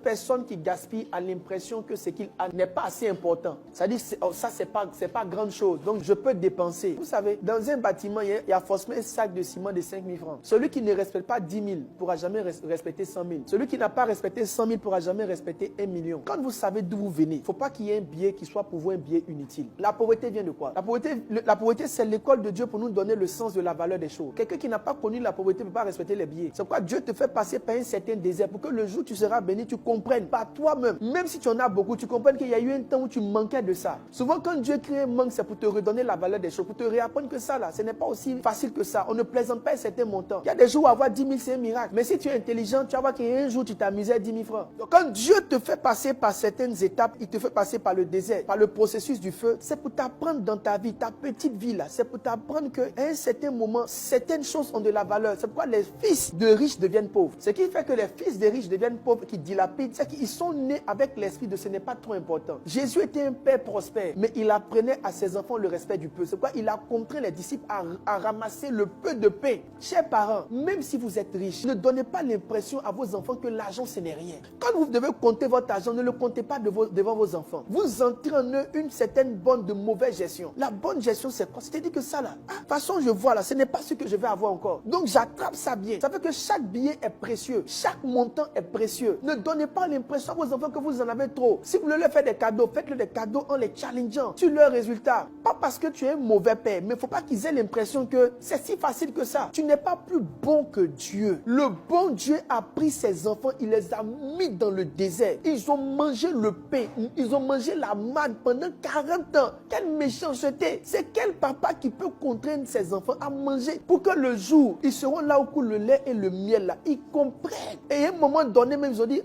personne qui gaspille a l'impression que ce qu'il a n'est pas assez important. C'est-à-dire, ça, c'est pas grande chose. Donc, je peux dépenser. Vous savez, dans un bâtiment, il y a forcément un sac de ciment de 5 000 francs. Celui qui ne respecte pas 10 000 ne pourra jamais respecter 100 000. Celui qui n'a pas respecté 100 000 ne pourra jamais respecter 1 million. Quand vous savez d'où vous venez, il ne faut pas qu'il y ait un billet qui soit pour vous un billet inutile. La pauvreté vient de quoi? La pauvreté, c'est l'école de Dieu pour nous donner le sens de la valeur des choses. Quelqu'un qui n'a pas connu la pauvreté ne peut pas respecter les billets. C'est pourquoi Dieu te fait passer par un certain désert pour que le jour où tu seras béni, tu comprennes par toi-même. Même si tu en as beaucoup, tu comprennes qu'il y a eu un temps où tu manquais de ça. Souvent, quand Dieu crée un manque, c'est pour te redonner la valeur des choses, pour te réapprendre que ça, là, ce n'est pas aussi facile que ça. On ne plaisante pas un certain montant. Il y a des jours où avoir 10 000, c'est un miracle. Mais si tu es intelligent, tu vas voir qu'un jour, tu t'amusais à 10 000 francs. Donc, quand Dieu te fait passer par certaines étapes, il te fait passer par le désert, par le processus du feu, c'est pour t'apprendre dans ta vie, ta petite vie, là, c'est pour t'apprendre qu'à un certain moment, certaines choses ont de la valeur. C'est pourquoi les fils de riches deviennent pauvres. Ce qui fait que les fils des riches deviennent pauvres, qui dilapident, c'est qu'ils sont nés avec l'esprit de ce n'est pas trop important. Jésus était un père prospère, mais il apprenait à ses enfants le respect du peu. C'est pourquoi il a contraint les disciples à ramasser le peu de pain. Chers parents, même si vous êtes riches, ne donnez pas l'impression à vos enfants que l'argent, ce n'est rien. Quand vous devez compter votre argent, ne le comptez pas devant vos enfants. Vous entrez en eux une certaine bonne de mauvaise gestion. La bonne gestion, c'est quoi? C'est-à-dire que ça, là, de toute façon, je vois là, ce n'est pas ce que je vais avoir encore. Donc, j'attrape ça bien. Ça fait que chaque billet est précieux. Chaque montant est précieux. Ne donnez pas l'impression à vos enfants que vous en avez trop. Si vous voulez leur faire des cadeaux, faites-le des cadeaux en les challengeant sur leurs résultats. Pas parce que tu es un mauvais père, mais il ne faut pas qu'ils aient l'impression que c'est si facile que ça. Tu n'es pas plus bon que Dieu. Le bon Dieu a pris ses enfants, il les a mis dans le désert. Ils ont mangé le pain, ils ont mangé la manne pendant 40 ans. Quelle méchanceté. C'est quel papa qui peut contraindre ses enfants à manger pour que le jour, ils seront là où coule le lait et le miel là. Ils comprennent. Et à un moment donné, même ils ont dit,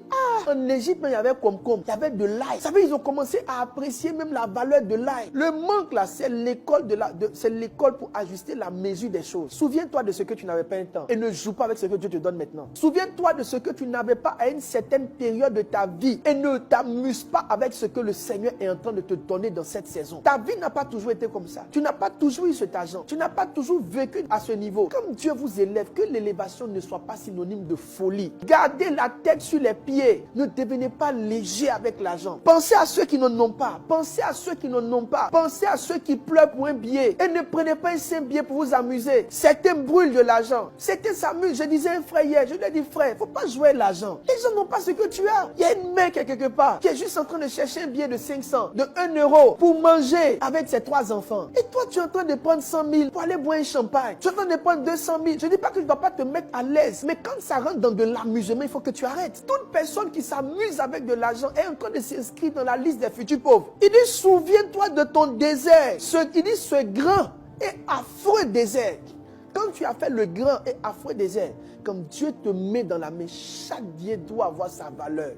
en Égypte, il y avait concombre, il y avait de l'ail. Vous savez, ils ont commencé à apprécier même la valeur de l'ail. Le manque là, c'est l'école c'est l'école pour ajuster la mesure des choses. Souviens-toi de ce que tu n'avais pas un temps et ne joue pas avec ce que Dieu te donne maintenant. Souviens-toi de ce que tu n'avais pas à une certaine période de ta vie et ne t'amuse pas avec ce que le Seigneur est en train de te donner dans cette saison. Ta vie n'a pas toujours été comme ça. Tu n'as pas toujours eu cet argent. Tu n'as pas toujours vécu à ce niveau. Comme Dieu vous élève, que l'élévation ne soit pas synonyme de folie. Gardez la tête sur les pieds. Ne devenez pas léger avec l'argent. Pensez à ceux qui n'en ont pas. Pensez à ceux qui n'en ont pas. Pensez à ceux qui pleurent pour un billet. Et ne prenez pas un simple billet pour vous amuser. Certains brûlent de l'argent. Certains s'amusent. Je disais à un frère hier, je lui ai dit, frère, il ne faut pas jouer l'argent. Les gens n'ont pas ce que tu as. Il y a une mère qui est quelque part, qui est juste en train de chercher un billet de 500, de 1 euro pour manger avec ses 3 enfants. Et toi, tu es en train de prendre 100 000 pour aller boire un champagne. Tu es en train de prendre 200 000. Je ne dis pas que tu ne dois pas te mettre à l'aise. Mais quand ça rentre dans de l'amusement, il faut que tu arrêtes. Toute personne qui s'amuse avec de l'argent est en train de s'inscrire dans la liste des futurs pauvres. Il dit, souviens-toi de ton désert. Il dit, ce grand et affreux désert. Quand tu as fait le grand et affreux désert, comme Dieu te met dans la main, chaque billet doit avoir sa valeur.